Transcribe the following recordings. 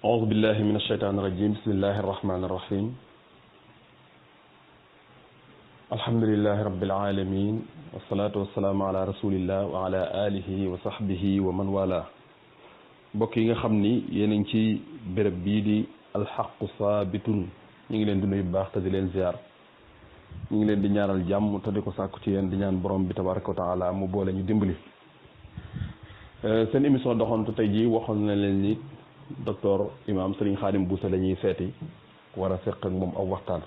أعوذ بالله من الشيطان الرجيم بسم الله الرحمن الرحيم الحمد لله رب العالمين والصلاة والسلام على رسول الله وعلى آله وصحبه ومن والاه mbokk yi nga xam ni yéen a ngi ci béréb bii di alxaqu saabitun ñu ngi leen di nuyu bu baax te di leen ziar ñu ngi leen di ñaanal jàmm te di ko sàkku ci yéen di ñaan borom bi tabaraka wa taala mu boole ñu dimbali seen émission doxantu tey jii waxoon na leen ni docteur imam Serigne Khadim Bousso la ñuy seeti war a seq ak moom aw waxtaan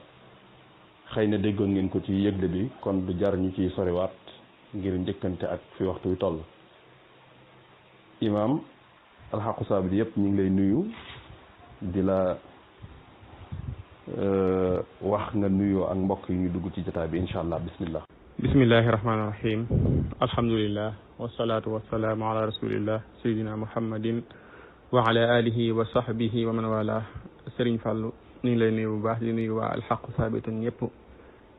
xëy na déggoon ngeen ko ci yëgle bi kon du jar ñu ciy soriwaat ngir njëkkante ak fi waxtu wi toll imam alxaqu saabit yëpp ñu ngi lay nuyu di la wax nga nuyoo ak mbokk yi ñu dugg ci jotaay bi incha allah bismillah bismillahi rahmaani rahim alhamdulillah wasalaatu wasalaamu ala rasulillah sayidina muhammadin wa ala alihi wa sahbihi wa man wala Serigne Fallou ñu ngi lay nuyu bu baax di nuyu waa alxaqu saabitun ñëpp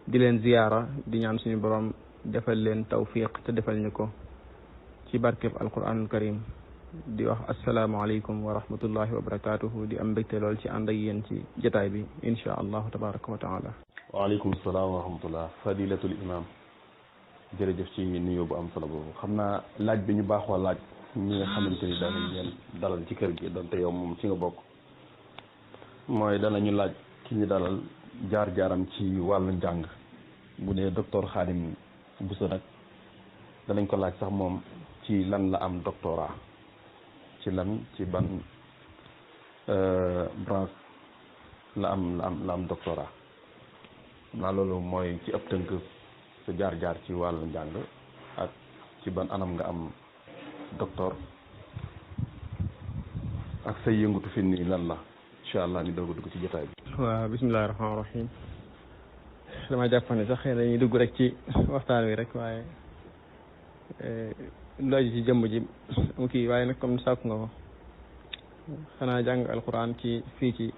di leen ziyaara di ñaan suñu borom defal leen tawfiq te defal ñu ko ci barkeb alquranul karim di wax asalaamaaleykum wa rahmatullahi wa barakatuhu di am mbégte lool ci ànd ak yéen ci jotaay bi insha allahu tabaraka wa taala waaleykum salaam wa rahmatullah fadilatul imam jërëjëf ci nuyoo bu am solo boobu xam naa laaj bi ñu baaxoo laaj ñi nga xamante ni daanañ leen dalal ci kër gi donte yow moom ci nga bokk mooy danañu laaj ki ñu dalal jaar-jaaram ci wàllu njàng bu dee docteur Khadim Bousso nag danañ ko laaj sax moom ci lan la am doctorat ci lan ci ban branche la am doctorat naa loolu mooy ci ëpp tënk sa jaar-jaar ci wàllu njàng ak ci ban anam nga am docteur ak say yëngutu fi nii lan la incha allah ñu doog a dugg ci jotaay bi. waaw bismillahi rahmaani rahim dama jàpp ne sax xëy na dañuy dugg rek ci waxtaan wi rek waaye loolu ci jëmm ji mu kii waaye nag comme sàkku nga ko xanaa jàng alquran ci fii ci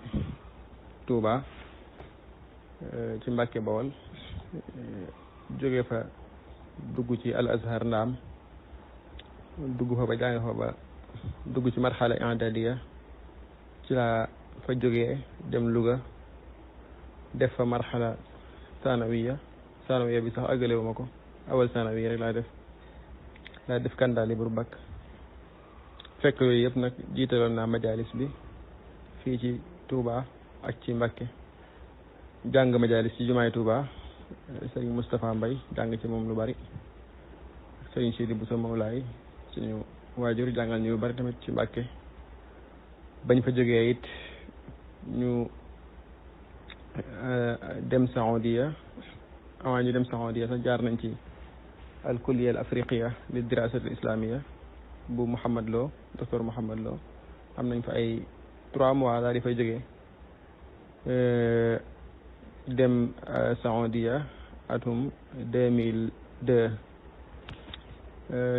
Touba ci Mbàkke Bawol jóge fa dugg ci al azhar ndaam dugg fa ba jàng fa ba dugg ci marxala i'dadiya ci laa fa jógee dem Louga def fa marxala sanawiya bi sax àggalewu ma ko awal sanawiya rek laa def candidat libre bac fekk yooyu yëpp nag jiitaloon naa majalis bi fii ci Touba ak ci Mbàkke jàng majalis ci jumaay Touba sëriñ Moustapha Mbay jàng ci moom lu bari sëriñ Sidi Bousso Mawlaay suñu waajur jàngal ñu lu bari tamit ci Mbàkke bañ fa jógee it ñu dem Saoudia avant ñu dem Saoudia sax jaar nañ ci al kulliya al afriqiya li dirasat al islamia bu Mouhamad Lo docteur Mouhamad Lo am nañ fa ay 3 mois daal di fay jógee dem Saoudia atum 2002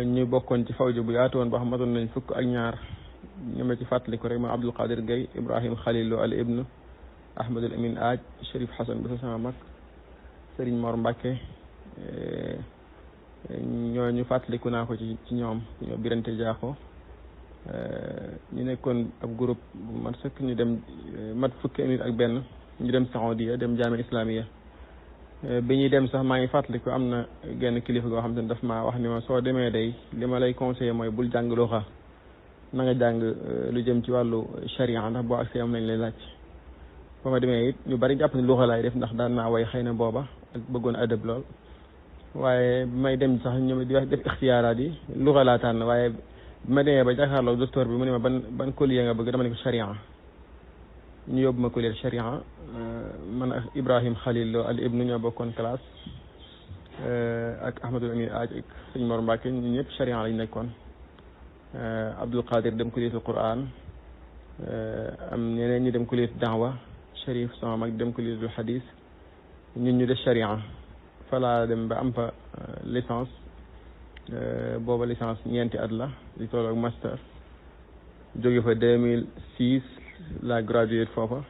ñu bokkoon ci fawju bu yaatu woon ba xam matoon nañ fukk ak ñaar ñu ma ci fàttaliku rek ma Abdul Qadir Gaye Ibrahim Khalil Lo al ibn Ahmadul Amin Aaj Chérif Hassan Bousso sama mag Serigne Mor Mbacke ñooñu fàttaliku naa ko ci ñoom ñoo Birante Jaaxo ñu nekkoon ab groupe bu mat sëkk ñu dem mat fukki nit ak benn ñu dem Saoudia dem jaami islamiya bi ñuy dem sax maa ngi fàttaliku am na genn kilifa goo xam te ne daf maa wax ni ma soo demee day li ma lay conseillé mooy bul jàng luxa na nga jàng lu jëm ci wàllu sharia ndax boo agsee am nañ lay laaj ba ma demee it ñu bari jàpp ne luxa laay def ndax daan naa way xëy na booba ak bëggoon adab lool waaye bi may dem sax ñu di def ixtiyaaraat yi luxa laa tànn waaye bi ma demee ba jàkkaarloo docteur bi mu ne ma ban collier nga bëgg dama ne ko sharia ñu yóbbu ma collier sharia man ak Ibrahim Khalil Lo al ibnu ñoo bokkoon classe ak Ahmadul Amin Aaj ak sëñ Mor Mbacke ñu ñëpp sharia lañ nekkoon Abdul Qadir dem kulliyatul Quran am ñeneen ñi dem kulliyatul da'wa Sharif sama mag dem kulliyatul hadis ñun ñu def sharia falaa dem ba am fa licence booba licence ñeenti at la di toll ak master jóge fa 2006 la graduate foofa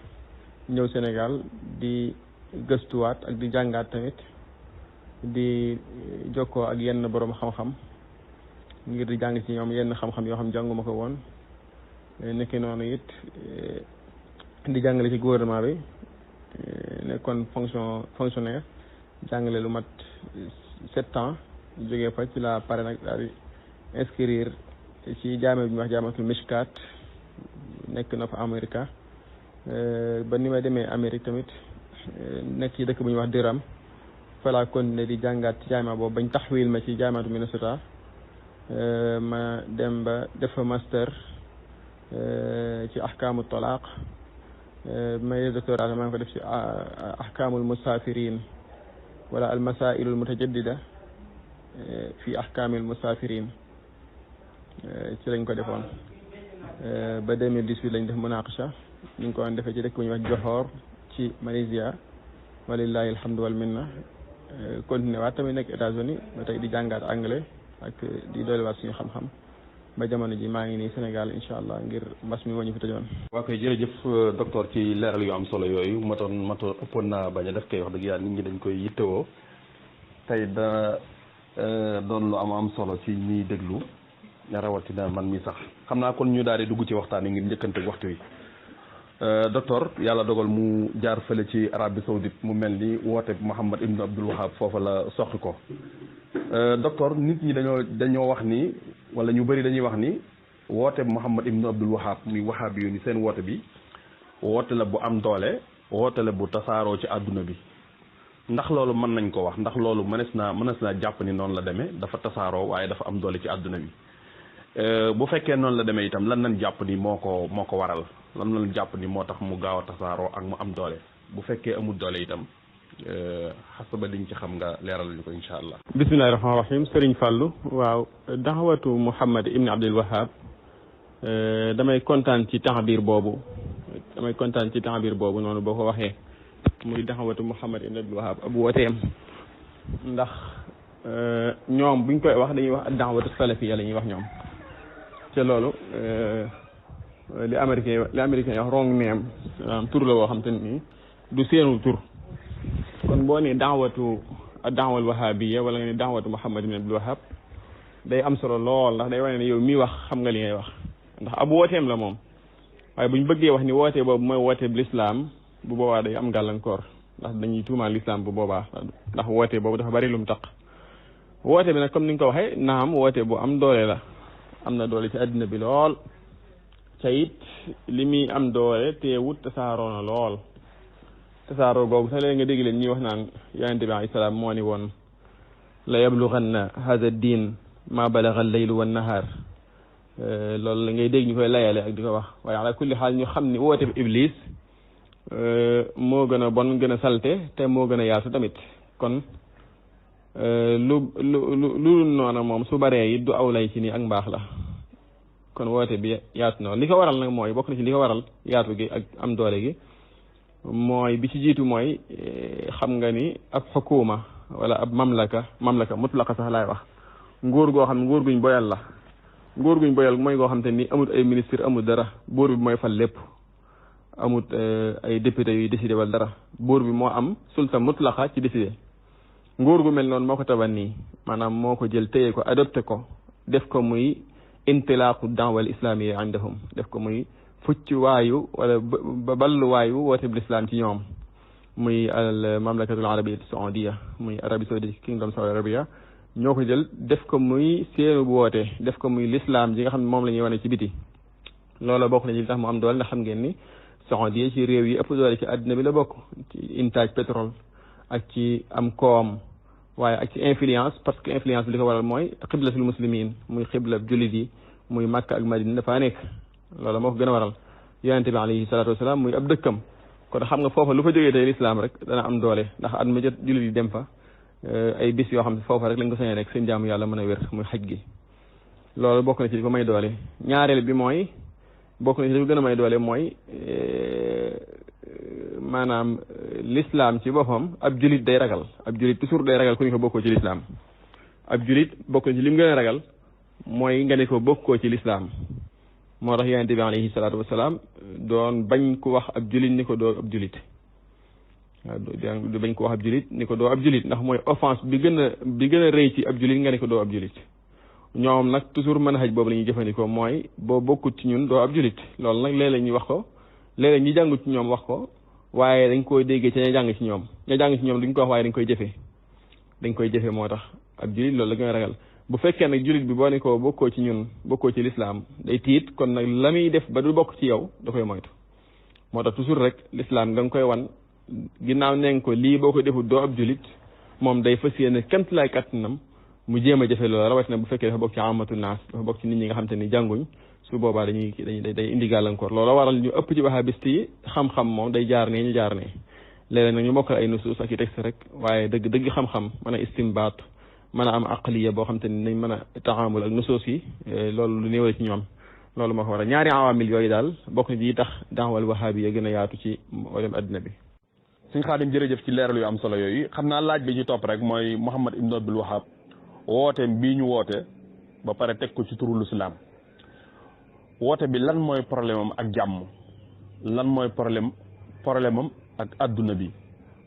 ñëw Sénégal di gëstuwaat ak di jàngaat tamit di jokkoo ak yenn borom xam-xam ngir di jàng ci ñoom yenn xam-xam yoo xam jànguma ko woon nekk noonu it di jàngale ci gouvernement bi nekkoon fonctionnaire jàngale lu mat 7 ans jógee fa ci la pare nag daal di inscrire ci jaame bi ñu wax jaamatul Mishkat nekk na fa Amérique ba ni may demee Amérique tamit nekk ci dëkk bu ñuy wax Durham fa laa continué di jàngaat ci jaama boobu bañ taxwil ma ci jaamatu Minnesota ma dem ba def fa master ci ahkaamu talaaq may doctorat maa ngi ko def ci ahkaamul musaafirin wala al masailu al mutajaddida fi ahkaamil musaafirin ci lañ ko defoon ba 2018 lañ def munaqasha ñu ngi ko woon defee ci dëkk bu ñuy wax Johor ci Malaysia walillahi alhamdu wal minna continué waat tamit nekk États-Unis ba tey di jàngaat anglais ak di dolliwaat suñu xam-xam ba jamono ji maa ngi nii Sénégal incha allah ngir mbas mi ñu fi tëjoon. waa koy jërëjëf docteur ci leeral yu am solo yooyu matoon ëppoon naa bañ a def koy wax dëgg yàlla nit ñi dañ koy yittewoo tey da doon lu am solo ci ñuy déglu rawatina man mi sax xam naa kon ñu daal di dugg ci waxtaan yi ngir njëkkante waxtu wi docteur yàlla dogal mu jaar fële ci Arabie Saoudite mu mel ni woote Mouhamed Ibn Abdul Wahab foofa la soxi ko docteur nit ñi dañoo wax ni wala ñu bëri dañuy wax ni woote Mouhamed Ibn Abdul Wahab muy wahabi yu ni seen woote bi woote la bu am doole woote la bu tasaaroo ci àdduna bi ndax loolu mën nañ ko wax ndax loolu mënees naa jàpp ni noonu la demee dafa tasaaroo waaye dafa am doole ci àdduna bi bu fekkee noonu la demee itam lan lañ jàpp ni moo ko waral lan lañ jàpp ni moo tax mu gaaw a tasaaroo ak mu am doole bu fekkee amul doole itam xasaba liñ ci xam nga leeral ñu ko incha allah. bismillahi rahmaani rahim Serigne Fallou waaw daxawatu Mouhamed Ibn Abdul Wahab damay kontaan ci taxabir boobu noonu boo ko waxee muy daxawatu Mouhamed Ibn Abdul Wahab ab wooteem ndax ñoom buñ koy wax dañuy wax ak daxawatu salafiya la ñuy wax ñoom te loolu li américain yi wax wrong name tur la woo xam te ni du seenu tur kon boo nee daawatu daawal wahabiya wala nga ne daawatu Mouhamed Ibn Abdul Wahab day am solo lool ndax day wane ne yow mii wax xam nga li ngay wax ndax ab wooteem la moom waaye buñ bëggee wax ni woote boobu mooy woote bu lislaam bu boobaa day am gàllankoor ndax dañuy tuumaal lislaam bu boobaa ndax woote boobu dafa bari lum taq woote bi nag comme ni nga ko waxee naam woote bu am doole la am na doole ci àddina bi lool ca it li muy am doole teewut tasaaroo na lool tasaaroo googu sax léegi nga dégg leen ñuy wax naan yonente bi alayhi salaam moo ni woon la yablughanna hada diin ma balagha al-laylu wan nahar loolu la ngay dégg ñu koy layale ak di ko wax waaye ala kulli xaal ñu xam ni woote bi iblis moo gën a bon gën a salte te moo gën a yaatu tamit kon lu noona moom su baree it du aw lay ci nii ak mbaax la kon woote bi yaatu na li ko waral nag mooy bokk na ci li ko waral yaatu gi ak am doole gi mooy bi ci jiitu mooy xam nga ni ab xukuma wala ab mamlaka mutlaqa sax laay wax nguur goo xam ne nguur guñ boyal la nguur guñ boyal mooy goo xam te ni amut ay ministre amut dara buur bi mooy fal lépp amut ay député yuy décidé wala dara buur bi moo am sulta mutlaqa ci décidé nguur gu mel noonu moo ko taban nii maanaam moo ko jël téye ko adopté ko def ko muy intilaaqu da'wa al-islamiyya indahum def ko muy fucc waayu wala ballu waayu woote bu lislaam ci ñoom muy al mamlakatul arabiyya saudiya muy Arabie Saoudite Kingdom Saudi Arabia ñoo ko jël def ko muy seenu bu woote def ko muy lislaam ji nga xam ne moom la ñuy wane ci biti loola bokk na ci li tax mu am doole ndax xam ngeen ni Saudiya ci réew yi ëpp doole ci àddina bi la bokk ci intaaj pétrole ak ci am koom waaye ak ci influence parce que influence bi li ko waral mooy xiblatul muslimin muy xibla jullit yi muy Makka ak Madina dafa nekk loolu moo ko gën a waral yonente bi alayhi salaatu wasalaam muy ab dëkkam kon xam nga foofa lu fa jógee tey lislaam rek dana am doole ndax at ma jot jullit yi dem fa ay bis yoo xam ne foofa rek lañ ko sañee rek seen jaamu yàlla mën a wér muy xaj gi loolu bokk na ci li ko may doole ñaareel bi mooy bokk na ci li ko gën a may doole mooy maanaam l'islam ci boppam ab julit day ragal ab julit toujours day ragal ku ñu ko bokkoo ci l'islam ab julit bokk na ci lim gën a ragal mooy nga ne ko bokkoo ci l'islam moo tax yonente bi alayhi salaatu wasalaam doon bañ ko wax ab julit ni ko doo ab julit waaw du bañ ko wax ab julit ni ko doo ab julit ndax mooy offense bi gën a rëy ci ab julit nga ne ko doo ab julit ñoom nag toujours manhaj boobu la ñuy jëfandikoo mooy boo bokkut ci ñun doo ab julit loolu nag léeg-léeg ñu wax ko léeg-léeg ñi jàngut ci ñoom wax ko waaye dañ koy déggee ci ña jàng ci ñoom ña jàng ci ñoom duñ ko wax waaye dañ koy jëfee moo tax ab julit loolu la koy ragal bu fekkee nag julit bi boo ne ko bokkoo ci ñun bokkoo ci lislaam day tiit kon nag la muy def ba du bokk ci yow da koy moytu moo tax toujours rek lislaam nga koy wan ginnaaw neng ko lii boo ko defut doo ab julit moom day fas yéene kemt lay kattanam mu jéem a jëfe loolu rawatina bu fekkee dafa bokk ci amatu naas dafa bokk ci nit ñi nga xam te ni jànguñ su boobaa day indi gàllankoor loolu waral ñu ëpp ci wahabiste yi xam-xam moom day jaar nee ñu jaar nee léeg-léeg nag ñu mokkal ay nusuus ak i texte rek waaye dëgg xam-xam mën a istimbaat mën a am aqliya boo xam te ni nañ mën a taxaamul ak nusuus yi loolu lu néew ci ñoom loolu moo ko waral ñaari awaamil yooyu daal bokk na ci tax daawal wahabi ya gën a yaatu ci mboolem addina bi. Sëñ Xaadim jërëjëf ci leeral yu am solo yooyu xam naa laaj bi ñu topp rek mooy Muhammad ibn Abdul Wahab woote bii ñu woote ba pare teg ko ci turu lislaam woote bi lan mooy problème am ak jàmm lan mooy problème am ak adduna bi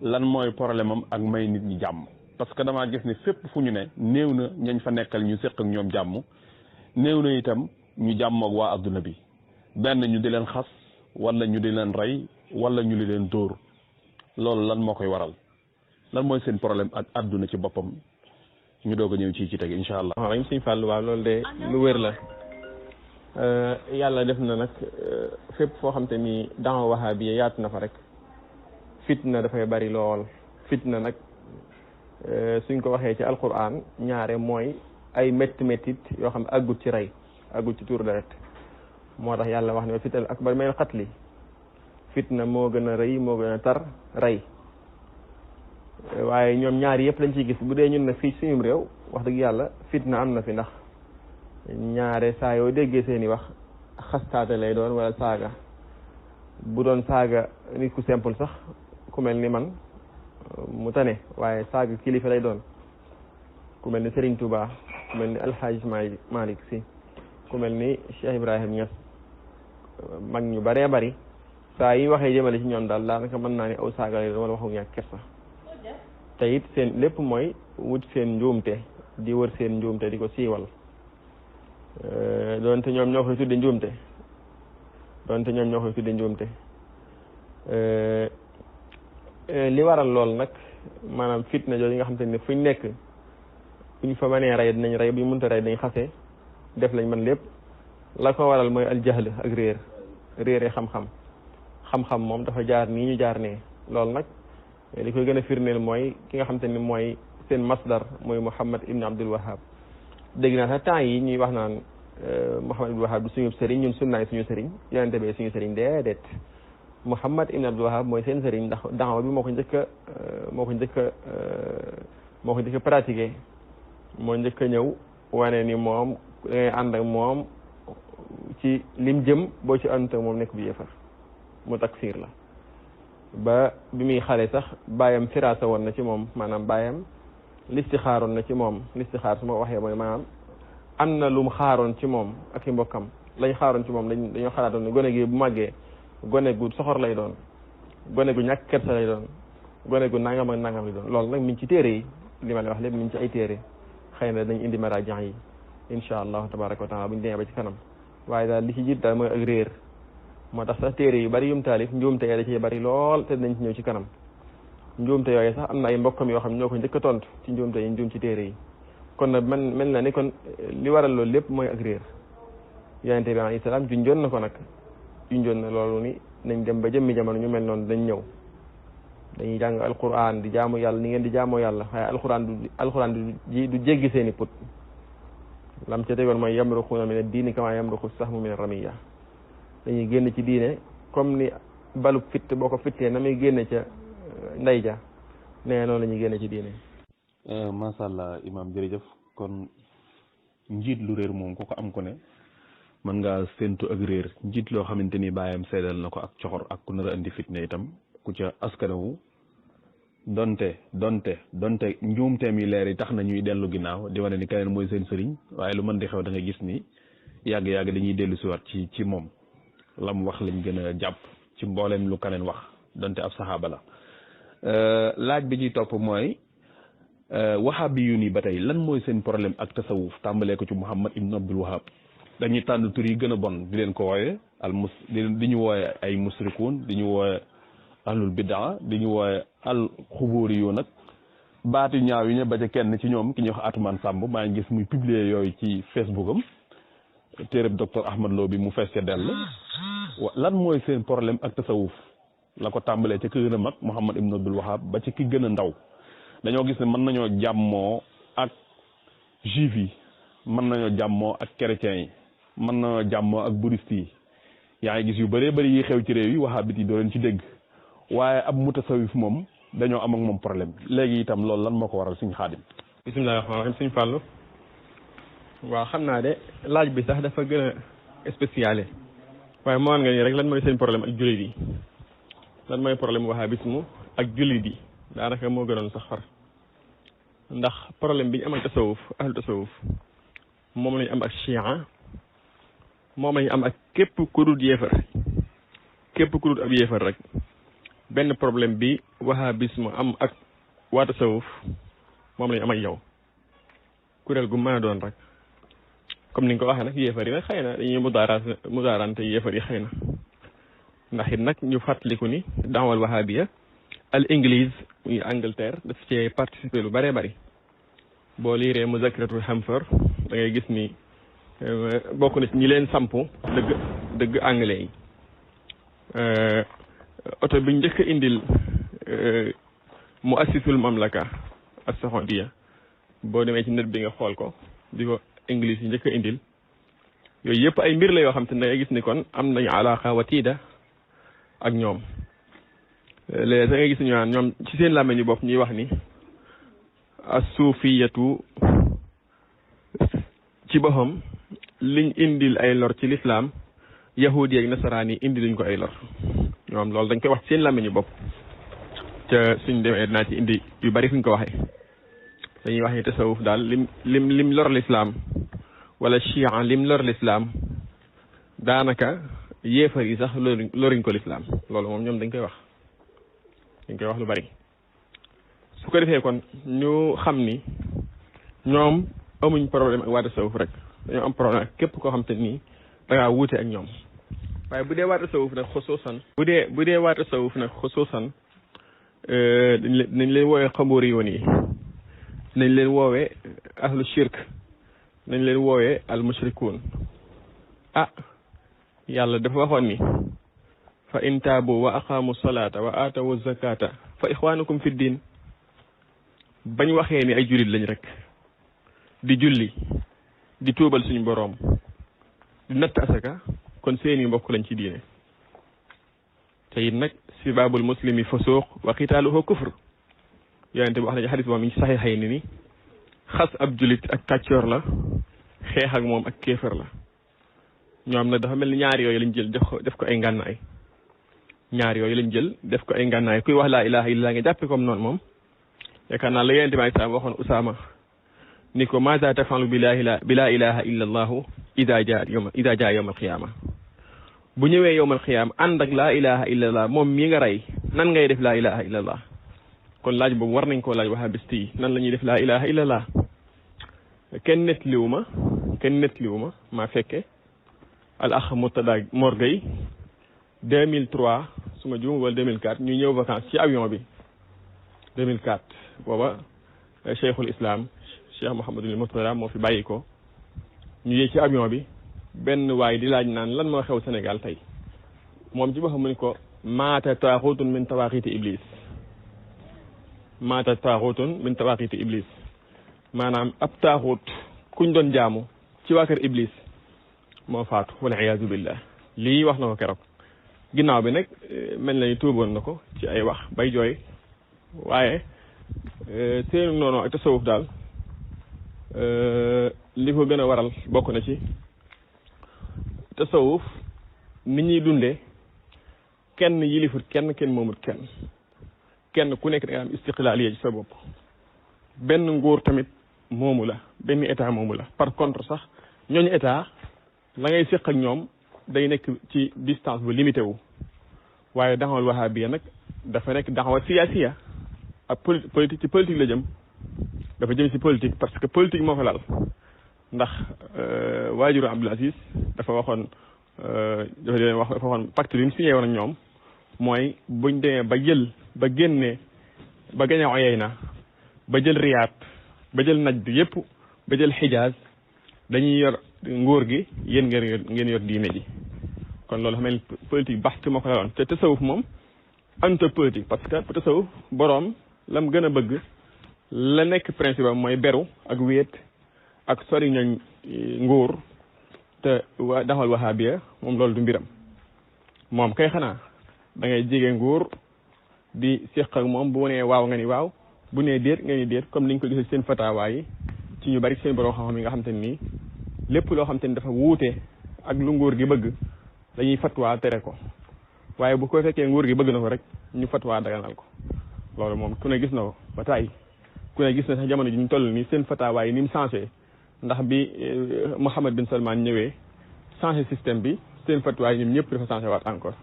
lan mooy problème am ak may nit ñi jàmm parce que damaa gis ne fépp fu ñu ne néew na ñañ fa nekkal ñu séq ak ñoom jàmm néew na itam ñu jàmm ak waa adduna bi benn ñu di leen xas wala ñu di leen rey wala ñu di leen dóor loolu lan moo koy waral lan mooy seen problème ak adduna ci boppam ñu doog a ñëw ci teg incha allah. waaw Sëñ Fallu waaw loolu de lu wér la yàlla def na nag fépp foo xam te ni daawa wahabiya yaatu na fa rek fitna dafay bari lool fitna nag suñ ko waxee ci alquran ñaare mooy ay méttit yoo xam ne àggut ci rey àggut ci tuur deret moo tax yàlla wax ne fitnal akbar minal qatli fitna moo gën a rëy moo gën a tar rey waaye ñoom ñaari yëpp lañ ciy gis bu dee ñun nag fii suñum réew wax dëgg yàlla fitna am na fi ndax ñaare saa yoo déggee seeni wax xastaate lay doon wala saaga bu doon saaga nit ku simple sax ku mel ni man mu tane waaye saaga kilifa lay doon ku mel ni Serigne Touba ku mel ni Alhaji Malick Sy ku mel ni Cheikh Ibrahim Niass mag ñu baree bari saa yi waxee jëmale ci ñoom daal daanaka mën naa ne aw saaga lay doon wala waxu ñàkk kersa te it seen lépp mooy wut seen njuumte di wër seen njuumte di ko siiwal doonte ñoom ñoo koy tudde njuumte li waral lool nag maanaam fitna jooju nga xam te ne fuñ nekk buñ fa mënee rey dinañ rey buñ mënta rey dañ xase def lañ mën lépp la ko waral mooy aljahl ak réere xam-xam moom dafa jaar nii ñu jaar nee loolu nag li koy gën a firndeel mooy ki nga xam te ni mooy seen masdar mooy Muhammad ibn Abdul Wahab dégg naa sax temps yi ñuy wax naan Muhammad ibn Abdul Wahab du suñu sëriñ ñun sunnaay suñu sëriñ yonente bee suñu sëriñ déedéet Muhammad ibn Abdul Wahab mooy seen sëriñ ndax daawa bi moo ko njëkk a pratiqué moo njëkk a ñëw wane ni moom da ngay ànd ak moom ci lim jëm boo ci ànd ak moom nekk bi yëfar mu takfiir la ba bi muy xale sax baayam firaasa woon na ci moom maanaam baayam listixaaroon na ci moom listixaar su ma waxee mooy maanaam am na lu mu xaaroon ci moom ak i mbokkam lañ xaaroon ci moom dañoo xalaatoon ne gone gi bu màggee gone gu soxor lay doon gone gu ñàkk kersa lay doon gone gu nangam ak nangam lay doon loolu nag mi ngi ci téere yi li ma la wax lépp mi ngi ci ay téere xëy na dañ indi marajan yi insha allahu tabaraka wa taala buñu demee ba ci kanam waaye daal li ci jiit daal mooy ak réer moo tax sax téere yu bari yum taalif njuumte ya da cee bari lool te dinañ ci ñëw ci kanam njuumte yooyu sax am na ay mbokkam yoo xam ne ñoo ko njëkk a tontu ci njuumte yi njuum ci téere yi kon nag man mel na ni kon li waral loolu lépp mooy ak réer yonente bi alayhi salaam junjoon na ko nag junjoon na loolu ni nañ dem ba jëmmi jamono ñu mel noonu dañ ñëw dañuy jàng alquran di jaamu yàlla ni ngeen di jaamoo yàlla waaye alquran du jéggi seeni put lam ca tegoon mooy yamruquuna min ad-diini kama yamruqu sahmu min ar-ramiya dañuy génn ci diine comme ni balub fitt boo ko fittee na muy génne ca ndey ja nee noonu la ñuy génne ci diine. macha allah imaam jërëjëf kon njiit lu réer moom ku ko am ko ne mën ngaa séntu ak réer njiit loo xamante ni bàyyam seedal na ko ak coxor ak ku nar a indi fitne itam ku ca askanawu donte njuumteem yi leer yi tax na ñuy dellu ginnaaw di wane ni keneen mooy seen sëriñ waaye lu mën di xew da nga gis ni yàgg-yàgg dañuy dellu si waat ci moom lam wax lañ gën a jàpp ci mbooleem lu keneen wax donte ab saxaaba la laaj bi ñuy topp mooy wahabi yu nii ba tey lan mooy seen problème ak tasawuf tàmbalee ko ci Muhammad ibn Abdul Wahab dañuy tànn tur yi gën a bon di leen ko wooye di ñu wooye ay musrikuun di ñu wooye ahlul bidaa di ñu wooye al xubóori yu nag baati ñaaw yi ne ba ca kenn ci ñoom ki ñuy wax Atoumane Samb maa ngi gis muy publier yooyu ci Facebook am téereb docteur Ahmad Lo bi mu fees ca dell lan mooy seen problème ak tasawuf la ko tàmbalee ca ki gën a mag Muhammad ibn Abdul Wahab ba ci ki gën a ndaw dañoo gis ne mën nañoo jàmmoo ak juif yi mën nañoo jàmmoo ak chrétiens yi mën nañoo jàmmoo ak bouddhiste yi yaa ngi gis yu bëree bëri yi xew ci réew yi wahabit yi doo leen ci dégg waaye ab mutasawif moom dañoo am ak moom problème léegi itam loolu lan moo ko waral suñu Xaadim. bisimilah rahmaani rahiim suñu Fàllu waaw xam naa de laaj bi sax dafa gën a spéciale waaye moo nga nii rek lan mooy seen problème ak jullit yi lan mooy problème wahabisme ak jullit yi daanaka moo gënoon sax far ndax problème bi ñu am ak tasawuf ahlu tasawuf moom lañu am ak chia moom lañu am ak képp ku dul yéefar képp ku dul ab yéefar rek benn problème bi wahabisme am ak waa tasawuf moom lañu am ak yow kuréel gu mën a doon rek comme ni nga ko waxee nag yéefar yi nag xëy na dañuy mudaarante yéefar yi xëy na ndax it nag ñu fàttaliku ni daawal wahabiya al English muy Angleterre daf cee participer lu bëree bëri boo liiree muzakkiratul Hamfar da ngay gis ni bokk na ci ñi leen sampu dëgg anglais yi oto bi njëkk a indil mu assisul mamlaka as-Saoudiya boo demee ci net bi nga xool ko di ko English yi njëkk a indil yooyu yëpp ay mbir la yoo xam te ne da ngay gis ni kon am nañu alaaqa watiida ak ñoom léegi da ngay gis ñu naan ñoom ci seen làmmiñ ñu bopp ñuy wax ni as-suufiyatu ci boppam liñ indil ay lor ci lislaam yahudi ak nasaraan yi indi luñ ko ay lor ñoom loolu dañ koy wax ci seen làmmiñ ñu bopp te suñ demee dinaa ci indi yu bari fuñ ko waxee dañuy wax ni tasawuf daal lim lor lislaam wala chia lim lor lislaam daanaka yéefar yi sax loriñ ko lislaam loolu moom ñoom dañ koy wax lu bari su ko defee kon ñu xam ni ñoom amuñ problème ak waa tasawuf rek dañoo am problème ak képp koo xam te nii da ngaa wuute ak ñoom waaye bu dee waa tasawuf nag xusuusan bu dee waa tasawuf nag xusuusan nañ leen woowee xamóori yoon yi nañ leen woowee ahlu shirk nañ leen woowee al mushrikuun yàlla dafa waxoon ni fa in taabu wa aqaamu salaata wa aatawu zakata fa ixwaanukum fi diin bañ waxee ni ay jullit lañ rek di julli di tuubal suñu boroom di natt asaka kon seeni mbokk lañ ci diine te it nag sibaabul muslimi fusuuq wa qitaaluhu kufr yonente bi wax na ci xadis boo mi ngi saxiixay ni xas ab jullit ak kàccoor la xeex ak moom ak kéefër la ñoom nag dafa mel ni ñaar yooyu lañ jël def ko ay ngànnaay def ko ay ngànnaay kuy wax laa ilaha illallah nga jàppe comme noonu moom yaakaar naa la yonente bi salaam waxoon Usaama ni ko maza tafalu bi laa ilaha illa allahu ida jaa yawm alqiyama bu ñëwee yawm alqiyama ànd ak laa ilaha illa allah moom mii nga rey nan ngay def laa ilaha illa allah kon laaj boobu war nañ koo laaj wahabiste yi nan la ñuy def laa ilaha illa allah kenn nettaliwu ma maa fekke al ax Murtada Mor Gueye 2003 su ma juum wala 2004 ñu ñëw vacances ci avion bi 2004 booba cheikhul islam cheikh Mouhamadul Murtada moo fi bàyyi ko ñu yéeg ci avion bi benn waay di laaj naan lan moo xew Sénégal tey moom ci boppam mu ni ko maata taaxutun min tawaaxiiti iblis maanaam ab taaxut kuñ doon jaamu ci waa kër iblis moo faatu wal iyaazu billah lii wax na ko keroog ginnaaw bi nag mel na ni tuuboon na ko ci ay wax bay jooy waaye seenu noonu ak tasawuf daal li ko gën a waral bokk na ci tasawuf nit ñuy dundee kenn yilifut kenn moomut kenn ku nekk da nga am istiqlaaliya ci sa bopp benn nguur tamit moomu la benn état moomu la par contre sax ñooñu état la ngay séq ak ñoom day nekk ci distance bu limité wu waaye daxawal wahabiya nag dafa nekk daxawal siyaasiya ak politique ci politique la jëm dafa jëm si politique parce que politique moo ko laal ndax waajuru Abdul Aziz dafa waxoon dafa waxoon pacte bi mu signé woon ak ñoom mooy buñ demee ba jël ba génne ba gañe Uyayna ba jël Riyaad ba jël Najd yëpp ba jël Xijaaz dañuy yor nguur gi yéen ngeen yor diine ji kon loolu xam ne politique baxte moo ko laaloon te tasawuf moom anta politique parce que tasawuf boroom lam gën a bëgg la nekk principe am mooy beru ak wéet ak sori ñooñ nguur te daxal wahabiya moom loolu du mbiram moom kay xanaa da ngay jege nguur di séq ak moom bu nee waaw nga ni waaw bu nee déet nga ni déet comme niñ ko gisee seen fatawaa yi ci ñu bari seen borom xam-xam yi nga xam te nii lépp loo xam te ni dafa wuute ak lu nguur gi bëgg dañuy fatwaa tere ko waaye bu ko fekkee nguur gi bëgg na ko rek ñu fatwaa daganal ko loolu moom ku ne gis na ko ba tey ku ne gis na sax jamono ji ñu toll nii seen fatawaa yi ni mu changé ndax bi Mohammed bin Salman ñëwee changé système bi seen fatwaa yi ñoom ñëpp dafa changé waat encore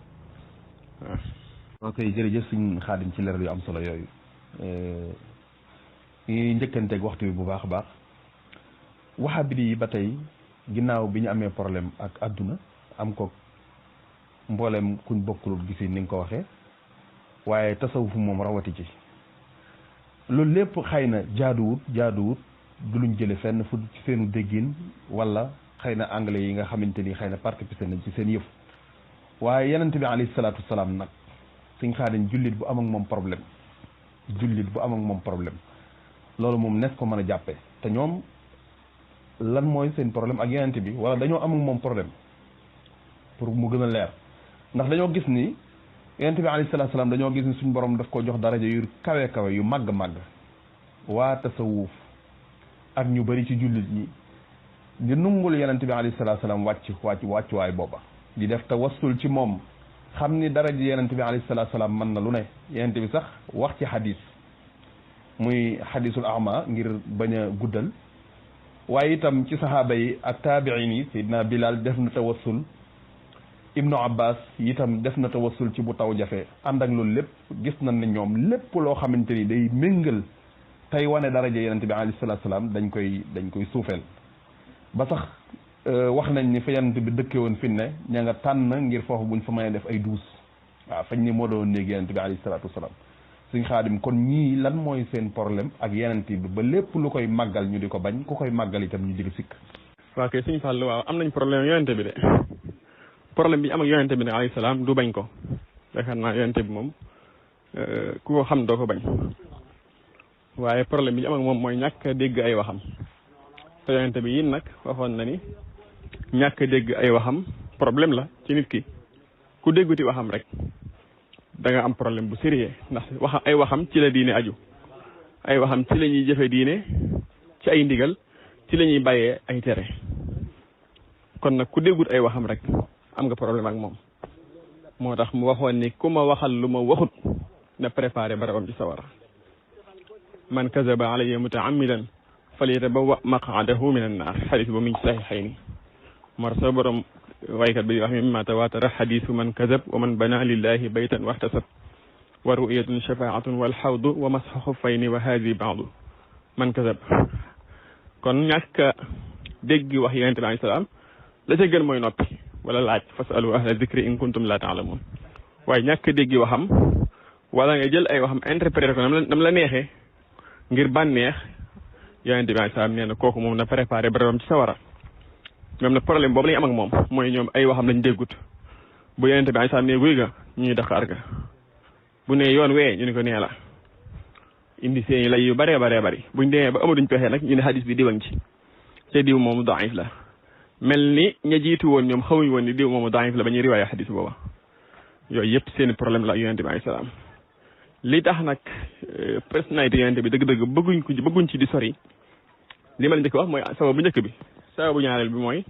waaw. ok jërëjëf suñ Xaadim ci leeral yu am solo yooyu ñuy njëkkanteeg waxtu bi bu baax a baax wahabit yi ba tey ginnaaw bi ñu amee problème ak adduna am ko mboolem kuñ bokkul gisi ni nga ko waxee waaye tasawuf moom rawati ci loolu lépp xëy na jaaduwut du luñ jële fenn fu ci seenu déggin wala xëy na anglais yi nga xamante ni xëy na participé nañ ci seen yëf waaye yenente bi alayhi salaatu wasalaam nag suñ Xaadim jullit bu am ak moom problème loolu moom nekk ko mën a jàppe te ñoom lan mooy seen problème ak yenente bi wala dañoo am ak moom problème pour mu gën a leer ndax dañoo gis ni yenente bi alayhi salaatu wasalaam dañoo gis ni suñ borom daf ko jox daraja yu kawe yu màgg waa tasawuf ak ñu bari ci jullit ñi di nungul yenente bi alayhi salaatu wasalaam wàccuwaay booba di def tawassul ci moom xam ni daraja yenente bi alayhi salaatu wasalaam mën na lu ne yenente bi sax wax ci xadis muy xadisul ama ngir bañ a guddal waaye itam ci saxaaba yi ak taabiin yi Seydina Bilal def na tawassul Ibnu Abbas itam def na tawassul ci bu taw jafe ànd ak loolu lépp gis nañ ne ñoom lépp loo xamante ni day méngal tey wane daraja yenente bi alayhi salaatu wasalaam dañ koy suufeel ba sax wax nañ ni fa yenente bi dëkke woon fi ne ña nga tànn ngir foofu buñ fa mën def ay duus waaw fañ ni moo doon néeg yenente bi alayhi salaatu wasalaam suñ Xaadim kon ñii lan mooy seen problème ak yenente bi ba lépp lu koy màggal ñu di ko bañ ku koy màggal itam ñu di ko sikk waaw kay suñ Fall waaw am nañ problème yonente bi de problème bi ñu am ak yonente bi ne alayhi salaam du bañ ko yaakaar naa yonente bi moom ku ko xam doo ko bañ waaye problème bi ñu am ak moom mooy ñàkk a dégg ay waxam te yonente bi yin nag waxoon na ni ñàkk a dégg ay waxam problème la ci nit ki ku dégguti waxam rek da nga am problème bu sérieux ndax ay waxam ci la diine aju ay waxam ci la ñuy jëfe diine ci ay ndigal ci la ñuy bàyyee ay tere kon nag ku déggut ay waxam rek am nga problème ak moom moo tax mu waxoon ni ku ma waxal lu ma waxut na préparé barabam ci sawara man kazaba alayya mutaammidan falyatabawwa maq'adahu min an-naar xadis ba mu ngi ci saxiixayni mar sa borom waykat bi wax mi mimma tawaatara xadisu man kazab wa man bana lillahi baytan waxtasab wa ru'yatun shafaatun wal xawdu wa masxu xuffayni wa haadi baadu man kazab kon ñàkk dégg wax yonente bi alayhi salaam la ca gën mooy noppi wala laaj fasalu ahla zikri in kuntum la taalamun waaye ñàkk dégg waxam wala nga jël ay waxam interprété ko nam la neexee ngir bànneex yonente bi alayhi salaam nee na kooku moom na préparé barabam ci sawara ñoom nag problème boobu lañu am ak moom mooy ñoom ay waxam lañ déggut bu yonente bi alayhi salaam ne guy ga ñuy Dakar ga bu ne yoon wee ñu ne ko nee la indi seen lay yu bëree bëri buñ demee ba amaduñ pexe nag ñu ne hadis bi diwang ci te diw moomu daif la mel ni ña jiitu woon ñoom xamuñ woon ni diw moomu daif la ba ñuy riwaaya hadis booba yooyu yëpp seen problème la yonente bi alayhi salaam li tax nag personnalité yonente bi dëgg-dëgg bëgguñ ci di sori li ma la njëkk wax mooy sabab bu njëkk bi sababu ñaareel bi mooy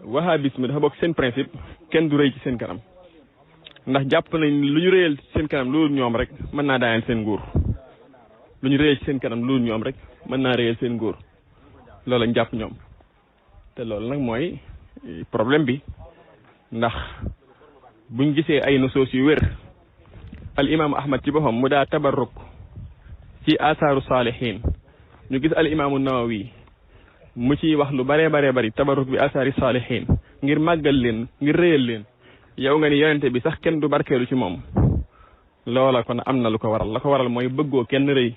wahabisme dafa bokk seen principe kenn du rëy ci seen kanam ndax jàpp nañ lu ñu rëyal ci seen kanam loolu ñoom rek mën naa daaneel seen nguur lu ñu rëyal ci seen kanam loolu ñoom rek mën naa rëyal seen nguur loolu lañ jàpp ñoom te loolu nag mooy problème bi ndax buñ gisee ay nusoos yu wér al imam ahmad ci boppam mu daa tabarruk ci asaaru saalihin ñu gis al imaamu Nawawi mu ci wax lu baree baree bari tabarruk bi asaari saalihin ngir màggal leen ngir réyal leen yow nga ni yonente bi sax kenn du barkeelu ci moom loola kon am na lu ko waral la ko waral mooy bëggoo kenn rëy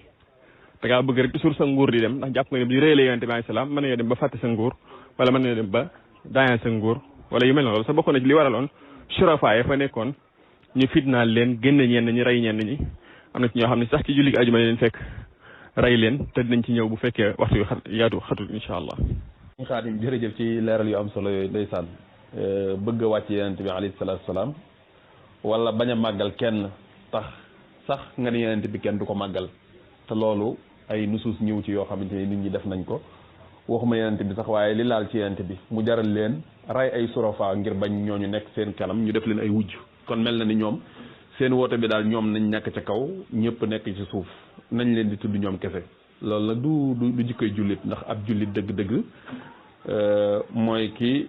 da ngaa bëgg rek toujours sa nguur di dem ndax jàpp nga ne di rëyale yonente bi alayhi salaam mën nañoo dem ba fàtte sa nguur wala mën nañoo dem ba daayaan sa nguur wala yu mel noonu loolu sa bokk na ci li waraloon surafa fa nekkoon ñu fitnaal leen génn ñenn ñi rey ñenn ñi am na ci ñoo xam ne sax ci julli ajuma leen fekk rey leen te dinañ ci ñëw bu fekkee waxtu yu yaatu xatul incha allah. Xaadim jërëjëf ci leeral yu am solo yooyu ndeysaan bëgg a wàcc yonent bi alayhi salaatu salaam wala bañ a màggal kenn tax sax nga ne yonent bi kenn du ko màggal te loolu ay nusuus ñëw ci yoo xamante ni nit ñi def nañ ko waxuma yonent bi sax waaye li laal ci yonent bi mu jaral leen rey ay surafa ngir bañ ñooñu nekk seen kanam ñu def leen ay wujj kon mel na ni ñoom seen woote bi daal ñoom nañ nekk ca kaw ñëpp nekk ci suuf nañ leen di tudd ñoom kese loolu nag du jikkoy jullit ndax ab jullit dëgg-dëgg mooy ki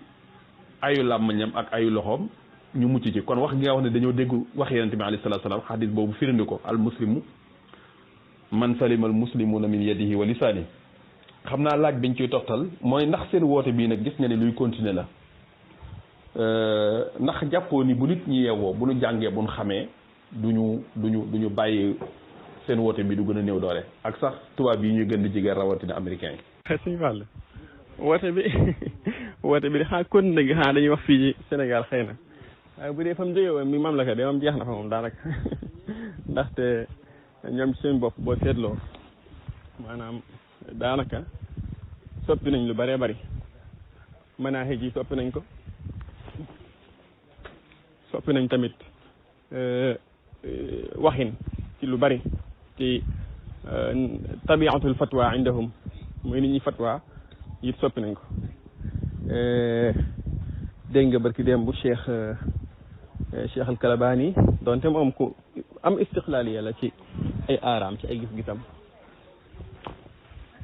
ayu làmmiñam ak ayu loxoom ñu mucc ci kon wax gi nga wax ne dañoo dégg wax yonent bi alayhi salaatu salaam xadis boobu firindi ko al muslimu man salima al muslimuna min yadihi wa lisaani xam naa laaj biñ ciy toftal mooy ndax seen woote bii nag gis nga ne luy continuer la ndax jàppoo ni bu nit ñi yeewoo bu ñu jàngee bu ñu xamee duñu bàyyi seen woote bi du gën a néew doole ak sax tubaab yi ñuy gën di jigéen rawatina américain yi. suñu wàll woote bi di xanaa continuer gi xanaa dañuy wax fii ci Sénégal xëy na waaye bu dee fa mu jógee woon mi mamlaka de moom jeex na fa moom daanaka ndaxte ñoom ci seen bopp boo seetloo maanaam daanaka soppi nañ lu bëree bëri manaaxi ji soppi nañ ko soppi nañ tamit waxin ci lu bari ci tabiatul fatwa indahum mooy nit ñi fatwa it soppi nañ ko dégg nga barki démb bu Cheikh al Kalabani donte moom ku am istiqlaaliya la ci ay aaraam ci ay gis-gisam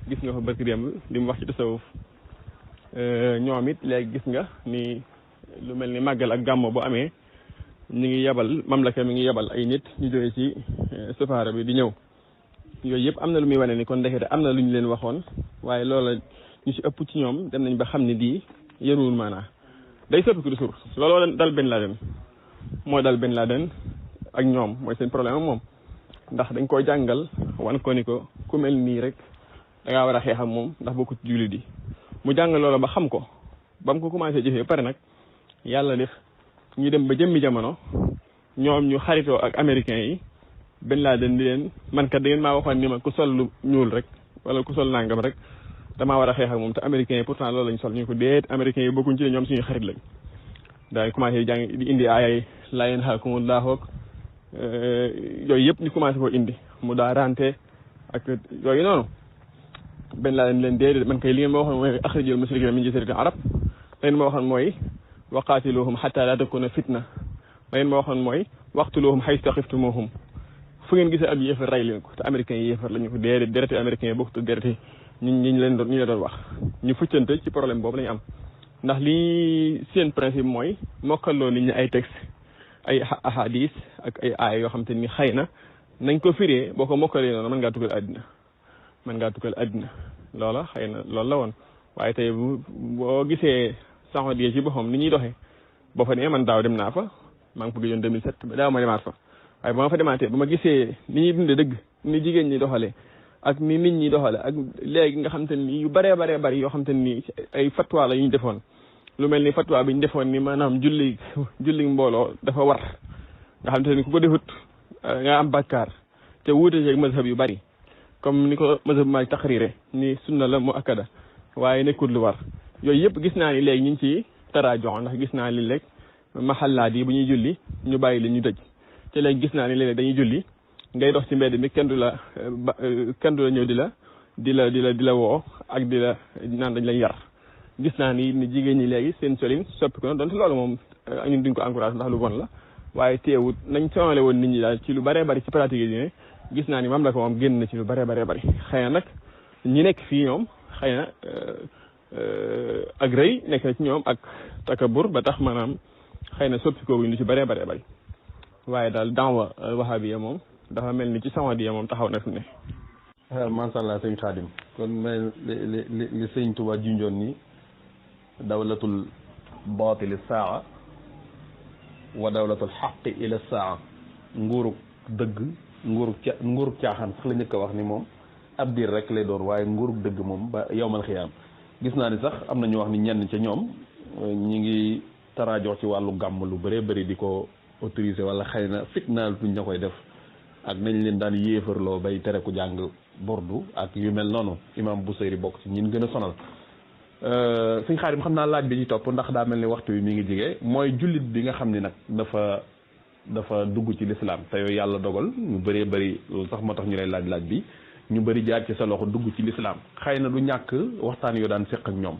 gis nga ko barki démb li mu wax ci tasawuf ñoom it léegi gis nga ni lu mel ni màggal ak gàmmo bu amee ñu ngi yebal mamlaka mi ngi yebal ay nit ñu jógee ci safaara bi di ñëw yooyu yëpp am na lu muy wane ni kon ndekete am na lu ñu leen waxoon waaye loola ñu si ëpp ci ñoom dem nañ ba xam ne di yëruwul maanaa day soppi ko di suur looloo dal Ben Laden moo dal Ben Laden ak ñoom mooy seen problème ak moom ndax dañ koo jàngal wan ko ni ko ku mel nii rek da ngaa war a xeex ak moom ndax bokku ci jullit yi mu jàngal loola ba xam ko ba mu ko commencé jëfee pare nag yàlla def ñu dem ba jëmmi jamono ñoom ñu xaritoo ak américains yi Ben Laden di leen man kat da ngeen maa waxoon ni ma ku sol lu ñuul rek wala ku sol nangam rek damaa war a xeex ak moom te américains yi pourtant loolu lañ sol ñu ko déet américains yi bokkuñ ci ne ñoom suñu xarit lañ daal commencé jàng di indi ay laa yanhaakumullahu ak yooyu yëpp ñu commencé koo indi mu daa rante ak yooyu noonu Ben Laden leen déedéet man kay li ngeen ma waxoon mooy axrijul musrikiina min jasiiratil arab leen ma waxoon mooy waqaatiluhum xataa laa takuna fitna leen ma waxoon mooy waqtuluhum haysu saqiftumuhum fu ngeen gisee ab yéefar rey leen ko te américains yi yéefar la ñu ko déedéet dereti américains yi bokkut dereti ñu leen doon wax ñu fuccante ci problème boobu lañu am ndax lii seen principe mooy mokkaloo nit ñi ay texte ay ahadis ak ay aaya yoo xam te ni xëy na nañ ko firee boo ko mokkalee noonu mën ngaa tukkal àddina loola xëy na loolu la woon waaye tey boo gisee Saoudia ci boppam ni ñuy doxee boo fa nee man daaw dem naa fa maa ngi ko gëjoon 2007 ba daaw ma demaat fa waaye ba ma fa demaatee ba ma gisee ni ñuy dundee dëgg ni jigéen ñi doxalee ak ni nit ñi doxale ak léegi nga xam te ni yu bëree bari yoo xam te ni ay fatwa la yu ñu defoon lu mel ni fatwa bi ñu defoon ni maanaam julli mbooloo dafa war nga xam te ni ku ko defut nga am bakkaar te wuute ci mazhab yu bari comme ni ko mazhab Maalik taxriire ni sunna la mu akkada waaye nekkul lu war yooyu yëpp gis naa ni léegi ñu ngi ci taraajox ndax gis naa ni léegi maxallaat yi bu ñuy julli ñu bàyyi li ñu dëj te léegi gis naa ni léegi dañuy julli ngay dox ci mbedd mi kenn du la ñëw di la woo ak di la naan dañ lay yar gis naa ni jigéen ñi léegi seen solin soppi ko donte loolu moom ñun duñ ko encouragé ndax lu bon la waaye teewut nañ sonale woon nit ñi daal ci lu bëree bëri ci pratique yi gis naa ni mam la ko moom génn na ci lu bëree bëri xëy na nag ñi nekk fii ñoom xëy na ak rëy nekk na ci ñoom ak takabur ba tax maanaam xëy na soppi ko wuñ lu ci bëree bëri waaye daal daawa wahabiya moom dafa mel ni ci Saoudia moom taxaw na fi ne. macha allah sëñ Xaadim kon mel li sëñ Tuubaa junjoon ni dawlatul baatili saa wa dawlatul xaqi ila saa nguurug dëgg nguurug caaxaan sax la njëkk a wax ni moom ab diir rek lay doon waaye nguurug dëgg moom ba yawmal xiyaam gis naa ni sax am na ñu wax ni ñenn ca ñoom ñi ngi taraajox ci wàllu gàmm lu bëree bëri di ko autorisé wala xëy na fitnaal tuñ ña koy def ak nañ leen daan yéefarloo bay tere ku jàng bordu ak yu mel noonu imam Busayri bokk ci ñin gën a sonal suñ Xaadim xam naa laaj bi ñu topp ndax daa mel ni waxtu wi mi ngi jige mooy jullit bi nga xam ni nag dafa dugg ci lislaam te yooyu yàlla dogal ñu bëree bëri loolu sax moo tax ñu lay laaj bi ñu bëri jaar ci sa loxo dugg ci lislaam xëy na du ñàkk waxtaan yoo daan séq ak ñoom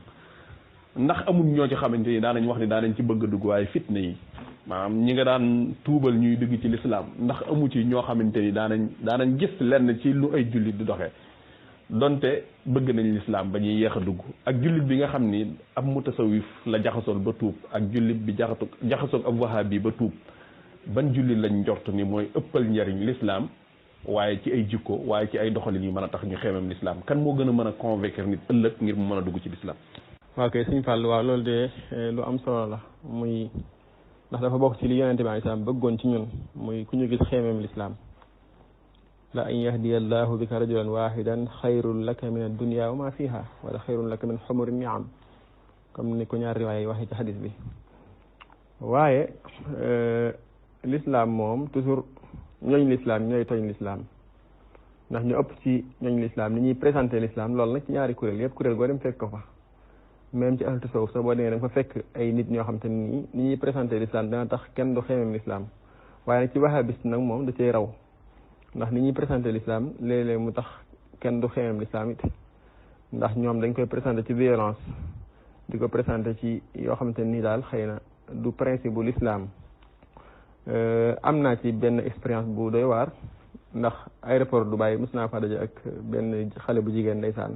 ndax amul ñoo ci xamante ni daanañ wax ni daanañ ci bëgg a dugg waaye fitna yi maanaam ñi nga daan tuubal ñuy dugg ci lislaam ndax amu ci ñoo xamante ni daanañ gis lenn ci lu ay jullit di doxee donte bëgg nañ lislaam ba ñuy yéex a dugg ak jullit bi nga xam ni ab mutasawif la jaxasoon ba tuub ak jullit bi jaxasoon ab wahabi ba tuub ban jullit lañ njort ni mooy ëppal njariñ lislaam waaye ci ay jikko waaye ci ay doxalin yi mën a tax ñu xeemam lislaam kan moo gën a mën a convaincre nit ëllëg ngir mu mën a dugg ci lislaam waaw kay sëñ Fall waaw loolu de lu am solo la muy ndax dafa bokk ci li yonente bi alayhi salaam bëggoon ci ñun muy ku ñu gis xeemam lislaam la an yahdiya allahu bika rajulan wahidan xayrun laka min addunia wa ma fiha wala xayrun laka min xumuri niam comme ni ko ñaar riwaay yi waxee ci xadis bi waaye l'islam moom toujours ñooñ l'islam ñooy tooñ l'islam ndax ñu ëpp ci ñooñ l'islam ni ñuy présenté l'islam loolu nag ci ñaari kuréel yëpp kuréel goo dem fekk ko fa même ci ahlu tasawuf sax boo demee da nga fa fekk ay nit ñoo xam te ni ñuy présenté l'islam dana tax kenn du xeemem l'islam waaye nag ci wahabiste nag moom da cay raw ndax ni ñuy présenté l'islam léeg-léeg mu tax kenn du xeemem l'islam it ndax ñoom dañ koy présenté ci violence di ko présenté ci yoo xamante ni daal xëy na du principe bu l'islam am naa ci benn expérience bu doy waar ndax aéroport Dubaï mos naa fa daje ak benn xale bu jigéen ndeysaan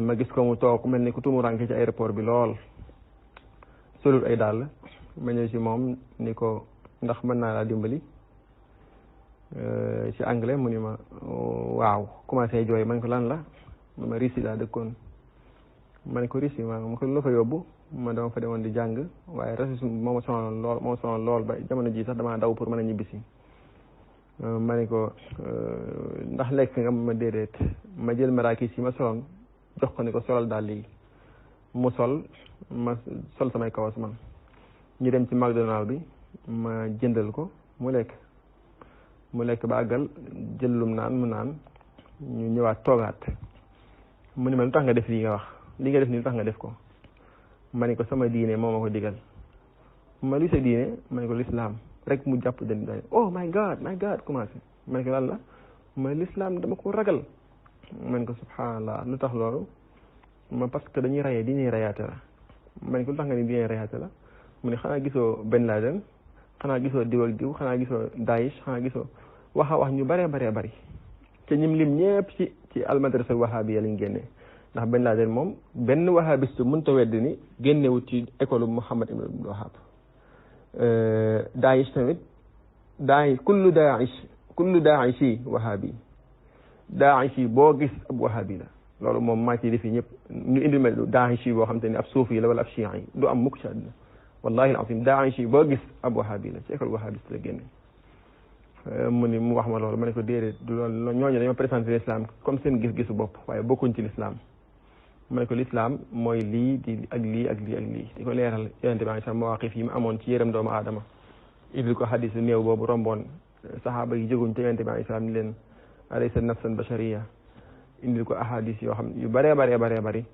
ma gis ko mu toog mel ni ku tumuranke ci aéroport bi lool solul ay dàll ma ñëw ci moom ni ko ndax mën naa laa dimbali ci anglais mu ni ma waaw commencé jooy ma ne ko lan la ma Russie laa dëkkoon ma ne ko Russie ma ko lu la fa yóbbu ma dama fa demoon di jàng waaye racisme moo ma sonal lool ba jamono ji sax damaa daw pour mën a ñibbisi ma ne ko ndax lekk nga ma déedéet ma jël maraakis yi ma soloon jox ko ni ko solal daal lii mu sol ma sol samay kawas man ñu dem ci McDonald bi ma jëndal ko mu lekk ba àggal jël lum naan mu naan ñu ñëwaat toogaat mu ni ma lu tax nga def lii nga wax li nga def nii lu tax nga def ko ma ne ko sama diine moo ma ko digal ma lu sa diine ma ne ko l'islam rek mu jàpp den dañ oh my god commencé ma ne ko lan la ma l'islam dama ko ragal ma ne ko subhanallah lu tax loolu ma parce que dañuy rayee diine rayaate la ma ne ko lu tax nga ni diine rayaate la mu ne xanaa gisoo Ben Laden xanaa gisoo diw ak diw xanaa gisoo Daesh xanaa gisoo wax ñu bëree bari te ñim lim ñëpp ci almadrasa wahabiya lañ génnee ndax Ben Laden moom benn wahabiste mënut a weddi ni génnewut ci école Muhammad ibn Abdul Wahhab Daesh tamit kullu Daeshi wahabi Daeshi boo gis ab wahabi la loolu moom maa ci defi ñëpp ñu indi mel Daeshi boo xam te ni ab suufi la wala ab chiites yi du am mukk ci àdduna wallahi al-azim Daeshi boo gis ab wahabi la ci école wahabiste la génne mu wax ma loolu ma ne ko déedéet du loolu ñooñu dañoo présenté l'islam comme seen gis-gisu bopp waaye bokkuñ ci l'islam ma ne ko l'islam mooy lii di ak lii ak lii ak lii di ko leeral yonente bi sax mawaqif yi mu amoon ci yërëm doomu aadama indil ko xadis néew boobu romboon saxaaba yi jóguñ te yonente bi salaam ni leen alaysa nafsan bashariya indil ko ahadis yoo xam yu bëree bëri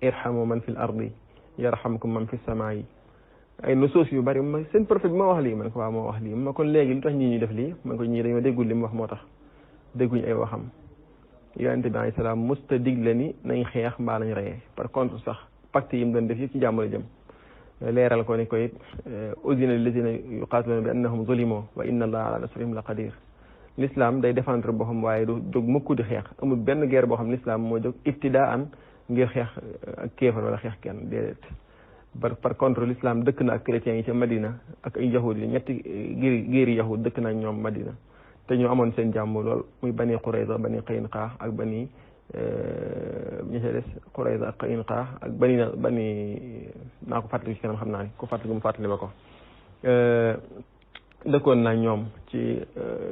irhamu man fil ardi yarhamkum man fis samaa'i ay nusuus yu bëri ma seen prophète bi ma wax lii man ko waaw moo wax lii ma kon léegi lu tax ñii ñuy def lii man ko ñii dañoo déggul li mu wax moo tax dégguñ ay waxam yonente bi alayhi salaam musta digle ni nañ xeex mbaa nañ reyee par contre sax pacte yi mu doon def yëpp ci jàmm la jëm leeral ko ni ko it uzina lillazina yuqatiluna bi annahum zulimu wa inna allaha ala nasrihim la qadir l'islam day défendre boo xam waaye du jóg mukk di xeex amul benn guerre boo xam l'islam moo jóg ibtidaan ngir xeex ak kéefar wala xeex kenn déedéet par contre l'islam dëkk na ak chrétiens yi ca Madina ak ay yahud yi ñetti giiri yahud dëkk na ñoom Madina te ñu amoon seen jàmm lool muy bani Qurayza bani Qaynuqa ak bani ñi ca des Qurayza ak Qaynuqa ak bani naa ko fàttali ci kanam xam naa ni ku fàttali mu fàttali ma ko dëkkoon naa ñoom ci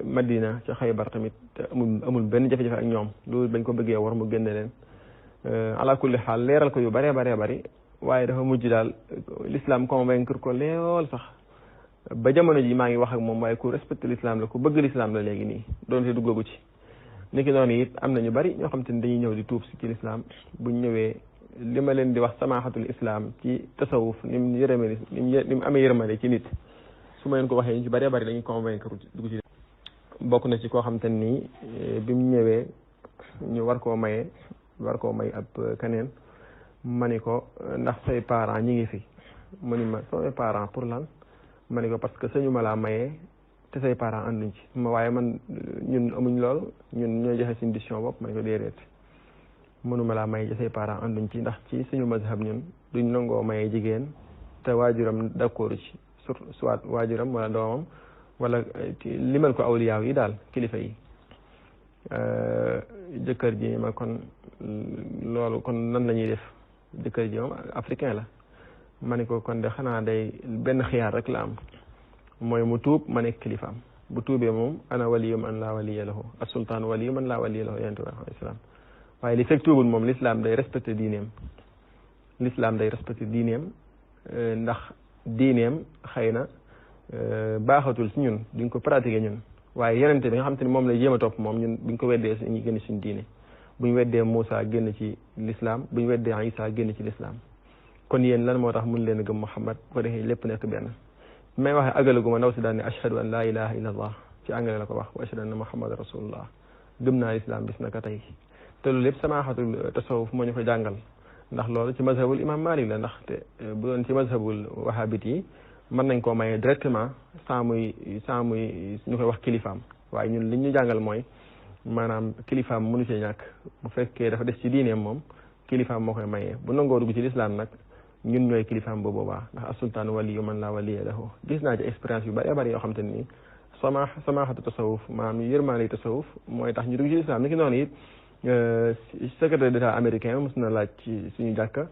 Madina ci Xaybar tamit te amul benn jafe-jafe ak ñoom loolu bañ ko bëggee war mu génne leen ala kulli xaal leeral ko yu bëree bari waaye dafa mujj daal l'islam convaincre ko lool sax ba jamono ji maa ngi wax ak moom waaye ku respecté l'islam la ku bëgg l'islam la léegi nii doonte duggagu ci niki noonu it am na ñu bari ñoo xam te ne dañuy ñëw di tuub si ci l'islam buñ ñëwee li ma leen di wax samaaxatul islam ci tasawuf ni mu yërëmee ni mu amee yërmande ci nit su ma leen ko waxee ñu ci bëree bëri dañuy convaincre dugg ci bokk na ci koo xam te nii bi mu ñëwee ñu war koo may ab keneen ma ni ko ndax say parents ñi ngi fi mu ni ma samay parents pour lan ma ni ko parce que sañu ma laa mayee te say parents ànduñ ci ma waaye man ñun amuñ loolu ñun ñooy joxe suñu décision bopp ma ni ko déedéet mënuma laa mayee te say parents ànduñ ci ndax ci suñu mazhab ñun duñ nangoo mayee jigéen te waajuram d'accord ci soit waajuram wala doomam wala limal ko awliyaaw yi daal kilifa yi jëkkër ji ma kon loolu kon nan la ñuy def jëkkër ji moom africain la ma ne ko kon de xanaa day benn xiyaar rek la am mooy mu tuub ma nekk kilifaam bu tuubee moom ana waliyu man laa waliya lahu as-sultaan waliyu man laa waliya lahu yonent bi alayhi salaam waaye li fekk tuubul moom l'islam day respecté diineem ndax diineem xëy na baaxatul si ñun duñ ko pratiquer ñun waaye yonente bi nga xam te ne moom lay jéem a topp moom ñun buñ ko weddee ñu génn suñu diine buñ weddee Moussa génn ci l'islam buñ weddee Isa génn ci l'islam kon yéen lan moo tax mun leen a gëm Muhammad bu ko defee lépp nekk benn may waxee agalaguma ndaw si daal ne ashhadu an laa ilaha illa allah ci anglais la ko wax wa ashhadu anna Muhammad rasulullah gëm naa l'islam bis naka tey te loolu lépp samaaxatul tasawuf moo ñu ko jàngal ndax loolu ci mazhabul imam Malik la ndaxte bu doon ci mazhabul wahabit yi mën nañ koo maye directement sans muy ñu koy wax kilifaam waaye ñun li ñu jàngal mooy maanaam kilifaam mënu ci ñàkk bu fekkee dafa des ci diineem moom kilifaam moo koy mayee bu nangoo dugg ci lislaam nag ñun ñooy kilifaam bu boobaa ndax as-sultaan waliyu man laa waliya lahu gis naa ci expérience yu bari yoo xam te ni samaaxatu tasawuf maanaam yërmaale tasawuf mooy tax ñu dugg ci lislaam ni ki noonu it secrétaire d'état américain mos na laaj ci suñu jàkka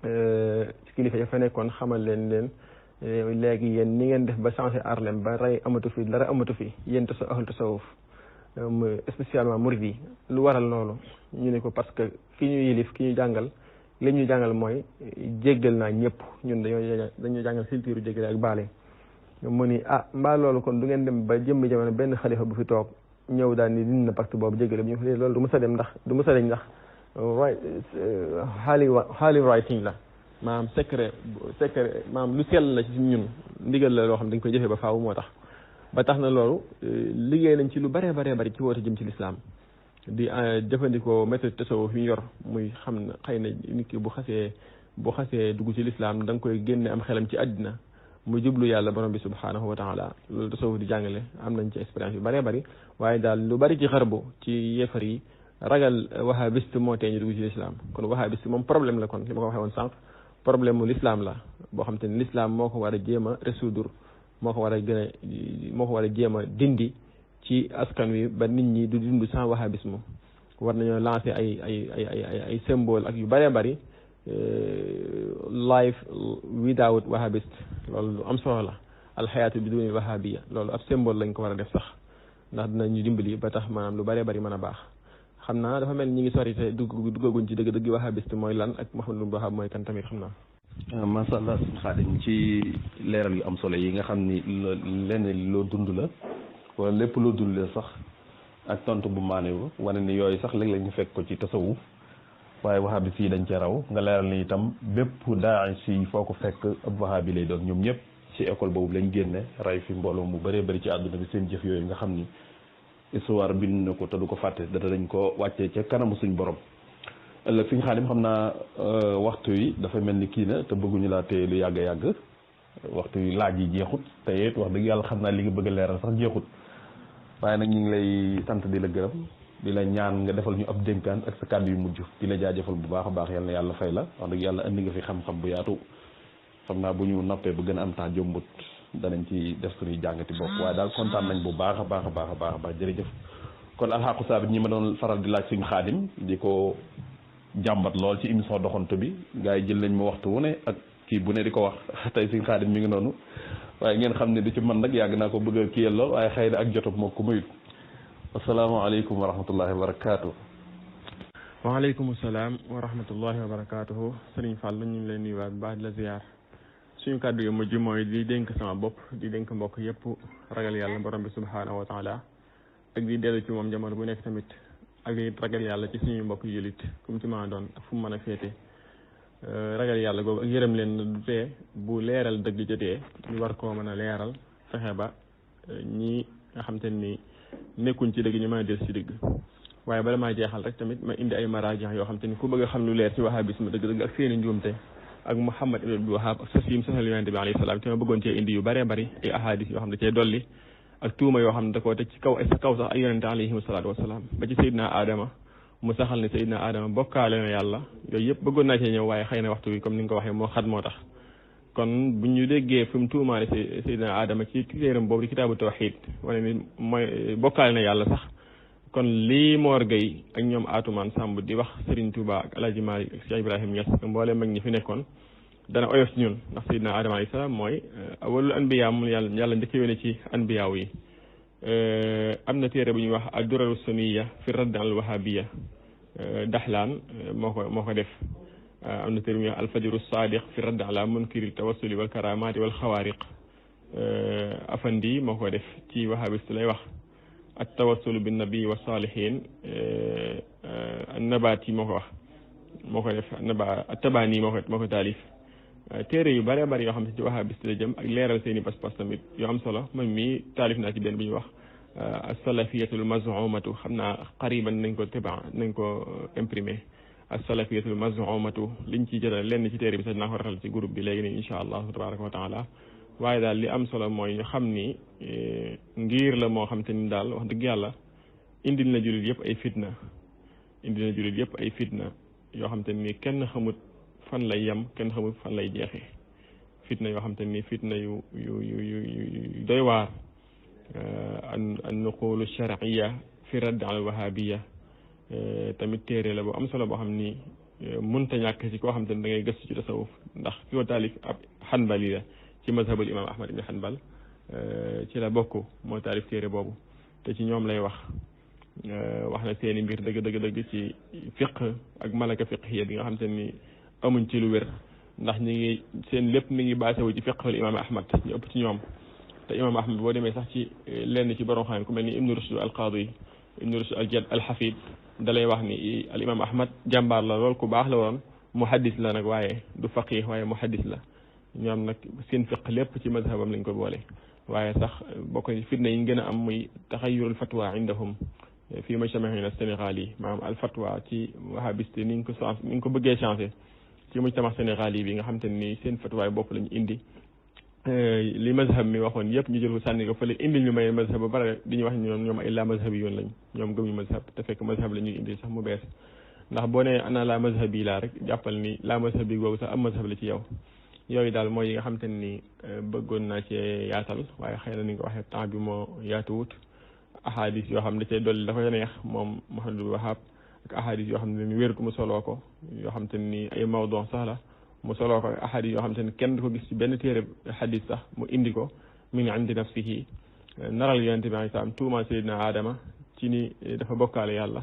ci kilifa ya fa nekkoon xamal leen léegi yéen ni ngeen def ba changé Harlem ba rey amatu fi dara amatu fi yéen ahlu tasawuf spécialement murid yi lu waral loolu ñu ne ko parce que ki ñu yilif ki ñu jàngal li ñu jàngal mooy jéggal naa ñëpp ñun dañoo jàngal culture jéggale ak baale mu ni mbaa loolu kon du ngeen dem ba jëmmi jamono benn xalifa bu fi toog ñëw daal ni dindi na pacte boobu jéggale bi ñu ko loolu du mës a dem ndax highly writing la maanaam secret maanaam lu sell la ci ñun ndigal la loo xam dañ koy jëfee ba faaw moo tax ba tax na loolu liggéey nañ ci lu bari ci woote jëm ci lislaam di jëfandikoo méthode tasawuf yi ñu yor muy xam na xëy na nit ki bu xasee dugg ci lislaam da nga koy génne am xelam ci àddina mu jublu yàlla borom bi subhaanahu wa taala loolu tasawuf di jàngale am nañ ci expérience yu bari waaye daal lu bari ci xarbu ci yéefar yi ragal wahabiste moo tee ñu dugg ci lislaam kon wahabiste moom problème la kon li ma ko waxee woon sànq problème mu l'islam la boo xam te ne l'islam moo ko war a jéem a résoudre moo ko war a jéem a dindi ci askan wi ba nit ñi du dund sans wahhabisme war nañoo lancer ay symbole ak yu bëree bëri life without wahhabist loolu lu am solo la alxayaatu bi duni wahhabiya loolu ab symbole lañ ko war a def sax ndax dinañu dimbali ba tax maanaam lu bëree bëri mën a baax xam naa dafa mel ñi ngi sori te duggaguñ ci dëgg wahhabiste mooy lan ak Muhammad Wahhab mooy kan tamit xam naa. macha allah Xaadim ci leeral yu am solo yi nga xam ni lenn loo dund la wala lépp loo dund la sax ak tontu bu maanewu wane ni yooyu sax léeg-léeg ñu fekk ko ci tasawuf waaye wahhabiste yi dañ ca raw nga leeral ni itam bépp daa si foo ko fekk ab wahhabi lay doon ñoom ñëpp ci école boobu lañ génne ray fi mbooloo mu bëree bëri ci àdduna bi seen jëf yooyu nga xam ni. histoire bind na ko te du ko fàtte data dañ ko wàccee ca kanamu suñ borom ëllëg suñ Xaadim xam naa waxtu yi dafa mel ni kii na te bëgguñu laa téye lu yàgg waxtu yi laaj yi jeexut te it wax dëgg yàlla xam naa li nga bëgg a leeral sax jeexut waaye nag ñu ngi lay sant di la gërëm di la ñaan nga defal ñu ab dénkaan ak sa kàddu yu mujj di la jaajëfal bu baax a baax yal na yàlla fay la wax dëgg yàlla indi nga fi xam-xam bu yaatu xam naa bu ñu noppee ba gën a am temps jombut danañ ci def suñuy jàngati bopp waaye daal kontaan nañ bu baax a baax a baax a baax a baax jërëjëf kon alxaqu saabit ñi ma doon faral di laaj suñu xaadim di ko jàmbat lool ci émission doxantu bi gars yi jël nañ ma waxtu wu ne ak kii bu ne di ko wax tey suñu xaadim mi ngi noonu waaye ngeen xam ne du ci man nag yàgg naa ko bëgg a kiyal lool waaye xëy na ak jotob moo ko mayut asalaamaaleykum wa rahmatullahi wa barakaatu. waaleykum salaam wa rahmatullahi wa barakaatuhu sëriñ Fall ñu ngi leen nuyuwaat bu baax di la ziyaar suñu kàddu yu mujj mooy di dénk sama bopp di dénk mbokk yëpp ragal yàlla borom bi subhaanahu wa taala ak di dellu ci moom jamono bu nekk tamit ak di ragal yàlla ci suñuy mbokk julit kum ci mën a doon ak fu mu mën a féete ragal yàlla googu ak yërëm leen du tee bu leeral dëgg jotee ñu war koo mën a leeral fexe ba ñi nga xam te ni nekkuñ ci dëgg ñu mën a des ci dëgg waaye bala maa jeexal rek tamit ma indi ay maraaji yoo xam te ni ku bëgg a xam lu leer ci wahabisme dëgg-dëgg ak seeni njuumte ak Muhammad ibn Abdul Wahab ak sas yim sasal yonente bi alayhi salaam te ma bëggoon cee indi yu bëree bëri ay ahadis yoo xam ne cee dolli ak tuuma yoo xam ne da koo teg ci kaw ay sa kaw sax ay yonente alayhim salaatu wasalaam ba ci Seydina Adama mu saxal ne Seydina Adama bokkaale na yàlla yooyu yëpp bëggoon naa cee ñëw waaye xëy na waxtu bi comme ni nga ko waxee moo xat moo tax kon bu ñu déggee fi mu tuumaale Seydina Adama ci téeram boobu di kitaabu tawhid wane ni mooy bokkaale na yàlla sax kon lii Mor Gueye ak ñoom Atoumane Samb di wax Serigne Touba ak El Hadj Malick ak Cheikh Ibrahim Niass ak mboolem mag ñi fi nekkoon dana oyof ci ñun ndax Seydina Adama alayhi salaam mooy awalul anbiya moom yàlla njëkk a yónnee ci anbiyaaw yi am na téere bu ñuy wax ad-duraru sunniya fi radd al wahabiya Daxlaan moo ko def am na téere bu ñuy wax al-fajru sadiq fi radd ala munkiri tawassuli wal karamati wal xawaariq Afandi moo ko def ci wahabist lay wax at tawassul bin nabi wa salihin nabaati moo ko wax moo ko def at-Tabaani moo ko taalif téere yu bëree bëri yoo xam ne ci wahabist la jëm ak leeral seeni pas-pas tamit yoo am solo man mii taalif naa ci benn bu ñuy wax as-salafiyatul maz'umatu xam naa qariban nañ ko imprimé as-salafiyatul maz'umatu liñ ci jëlee lenn ci téere bi sax naa ko raxal ci groupe bi léegi nii incha allah tabaraka wa taala waaye daal li am solo mooy ñu xam ni ngir la moo xam te ni daal wax dëgg yàlla indil na jullit yëpp ay fitna yoo xam te ni kenn xamut fan lay yem kenn xamut fan lay jeexee fitna yoo xam te ni fitna yu doy waar an nuqulu shar'iyya fi radd al wahabiyya tamit téere la boo am solo boo xam ni munta ñàkk ci koo xam te ni da ngay gëstu ci tasawuf ndax ki ko taalif ab xanbali la ci mazhabul imam ahmad ibn hanbal ci la bokk moo taalif téere boobu te ci ñoom lay wax na seeni mbir dëgg ci fiqh ak malaka fiqhiya bi nga xam te ni amuñ ci lu wér ndax ñi ngi seen lépp mi ngi basé wu ci fiqhul imam ahmad ñu ëpp ci ñoom te imam ahmad boo demee sax ci lenn ci borom xam ku mel ni ibnu rushd al qadi ibnu rushd al jad al hafid da lay wax ni al imam ahmad jàmbaar la lool ku baax la woon muhaddis la nag waaye du faqih waaye muhaddis la ñoom nag seen fiq lépp ci mazhabam lañ ko boole waaye sax bokk fitna yi ñu gën a am muy taxayyurul fatwa indahum fii mujtama'ina sénégal yi maanaam al fatwa ci wahabiste ni ñu ko bëggee changé ci mujtama sénégal yi bi nga xam te ni seen fatwaay bopp lañu indi li mazhab mi waxoon yëpp ñu jël ko sànni ko fële indil ñu may mazhab ba pare di ñu wax ñoom ay la mazhab yi yoon lañ ñoom gëmuñu mazhab te fekk mazhab la ñuy indi sax mu bees ndax boo nee ana la mazhab yi laa rek jàppal ni la mazhab yi googu sax am mazhab la ci yow yooyu daal mooy yi nga xam te ni bëggoon naa cee yaatal waaye xëy na ni nga ko waxee temps bi moo yaatuwut ahadis yoo xam ne cee dolli dafa neex moom Muhammadul Wahab ak ahadis yoo xam ne ni wérut mu soloo ko yoo xam te ni ay mawdu sax la mu soloo ko ahadis yoo xam te ni kenn du ko gis ci benn téere hadis sax mu indi ko min indi nafsihi naral yonente bi alayhi salaam tuuma Seydina Adama ci ni dafa bokkaale yàlla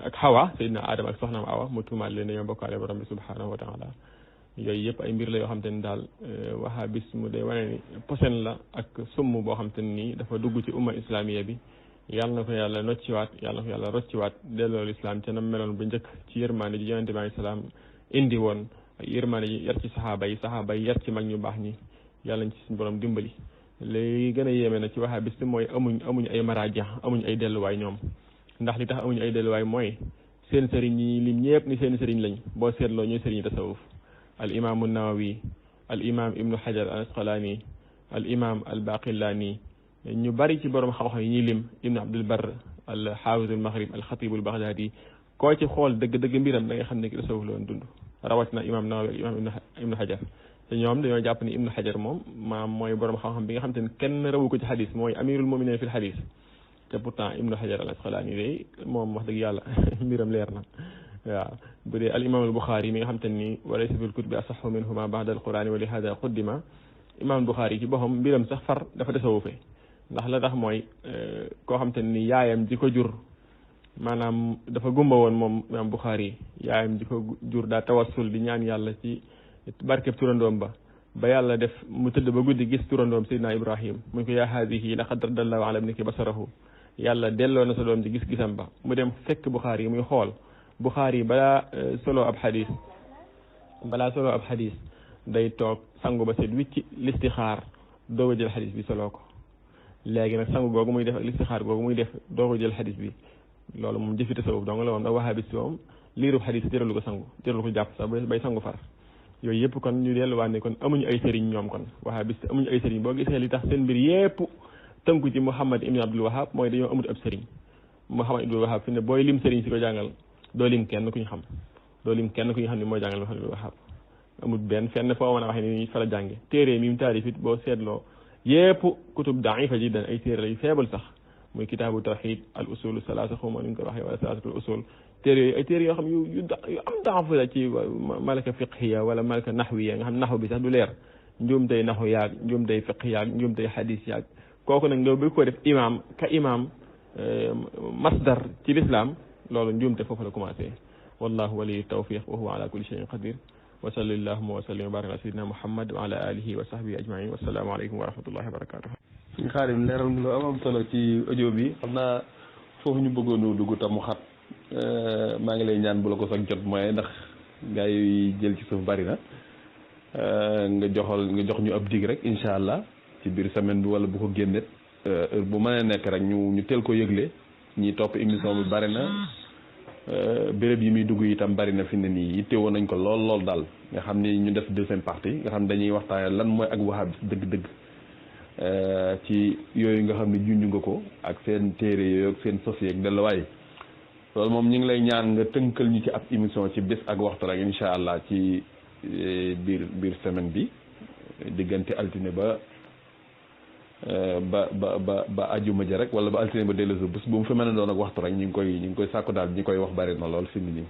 ak Hawa Seydina Adama ak soxnaam Awa mu tuumaal leen dañoo bokkaale borom bi subhanahu wa taala yooyu yëpp ay mbir la yoo xam te ni daal wahabisme day wane ni posen la ak summ boo xam te ni dafa dugg ci umma islamiya bi yàlla na ko yàlla nocciwaat yàlla na ko yàlla rocciwaat delloo lislaam ca nam meloon bu njëkk ci yërmaande ji yonente bi alayhi salaam indi woon yërmaande ji yar ci saxaaba yi yar ci mag ñu baax ñi yàlla nañ ci suñu borom dimbali léegi gën a yéeme na ci wahabisme mooy amuñ ay maraaja amuñ ay delluwaay ñoom ndax li tax amuñu ay delluwaay mooy seen sëriñ ñi lim ñëpp ni seen sëriñ lañ boo seetloo ñooy sëriñ tasawuf al imaamu nawawi al imam ibnu hajar al asqalani al imam al baqillani ñu bari ci borom xam-xam yi ñuy lim ibnu abdul bar al xaafis al maghrib al xatib al baghdadi koo ci xool dëgg mbiram da nga xam ne ki tasawuf la woon dund rawat na imam nawawi ak imam ibnu hajar te ñoom dañoo jàpp ni ibnu xajar moom maam mooy borom xam-xam bi nga xam te ne kenn rawu ko ci xadis mooy amirul muminin fil xadis te pourtant ibnu xajar al asqalaani day moom wax dëgg yàlla mbiram leer na waaw bu dee al imam al buxaari mi nga xam te ni walaysa fil kutubi asaxu minhuma ba'da al qur'ani wa li hada quddima imam al buxaari ci boppam mbiram sax far dafa tasawufe ndax la tax mooy koo xam te ni yaayam ji ko jur maanaam dafa gumba woon moom imam buxaari yaayam ji ko jur daa tawassul di ñaan yàlla ci barkeb turandoom ba yàlla def mu tëdd ba guddi gis turandoom Seydina Ibrahim mu ko yaa haadihi laqad raddallahu ala ibniki basarahu yàlla delloo na sa doom ci gis-gisam ba mu dem fekk Buxaari yi muy xool Buxaari yi balaa solo ab xadis day toog sangu ba seet wicci listixaar doog a jël xadis bi soloo ko léegi nag sangu googu muy def ak listixaar googu muy def doog a jël xadis bi loolu moom jëfi tasawuf dong la moom da wahabis bi moom liirub xadis jëralu ko sangu jëralu ko jàpp sax bay sangu far yooyu yëpp kon ñu delluwaat ne kon amuñu ay sëriñ ñoom kon wahabis amuñu ay sëriñ boo gisee li tax seen mbir yëpp tënku ci Muhammad ibn Abdul Wahab mooy dañoo amut ab sëriñ Muhammad ibn Abdul Wahab fi ne booy lim sëriñ si ko jàngal doo lim kenn ku ñu xam ne mooy jàngal Muhammad ibn Wahab amut benn fenn foo mën a waxee ni fa la jànge téere mi mu taarif it boo seetloo yëpp kutub daifa jiddan ay téere lay feebal sax muy kitaabu tawxid al usul salaasa xawma ni ñu ko waxee wala salaasatul usul téere yooyu ay téere yoo xam yu am daxafu la ci malaka fiqhiya wala malaka naxwiya nga xam naxu bi sax du leer njuum tey naxu yaag njuum tey fiq yaag njuum tey xadis yaag kooku nag nga bëgg ko def imam masdar ci l'islam loolu njuumte foofu la commencé wallahu waliyu tawfiq wa huwa ala kulli shay'in qadir wa sallallahu wa sallim wa baraka ala sayyidina muhammad wa ala alihi wa sahbihi ajmain wasalaamu aleykum wa rahmatullahi wa barakatuh Xaadim leeral nga lu am solo ci audio bi xam naa foofu ñu bëggoon dugg tam mu xat maa ngi lay ñaan bu la ko sax jot mooy ndax gaa yi jël ci suuf bari na nga jox ñu ab dig rek incha allah ci biir semaine bi wala bu ko génnet heure bu mënee nekk rek ñu teel ko yëgle ñi topp émission bi bari na béréb yi muy dugg itam bari na fi ne nii yittewoo nañ ko lool daal nga xam ni ñu def deuxième partie nga xam dañuy waxtaanee lan mooy ak wahabis dëgg-dëgg ci yooyu nga xam ne junj nga ko ak seen téere yooyu ak seen sos yeeg delluwaay loolu moom ñu ngi lay ñaan nga tënkal ñu ci ab émission ci bés ak waxtu rek incha allah ci biir semaine bi diggante altine ba ajuma ja rek wala ba altine ba dellusi bés bu mu fi mën a doon ak waxtu rek ñu ngi koy sàkku daal ñi koy wax bari na lool fi mu nii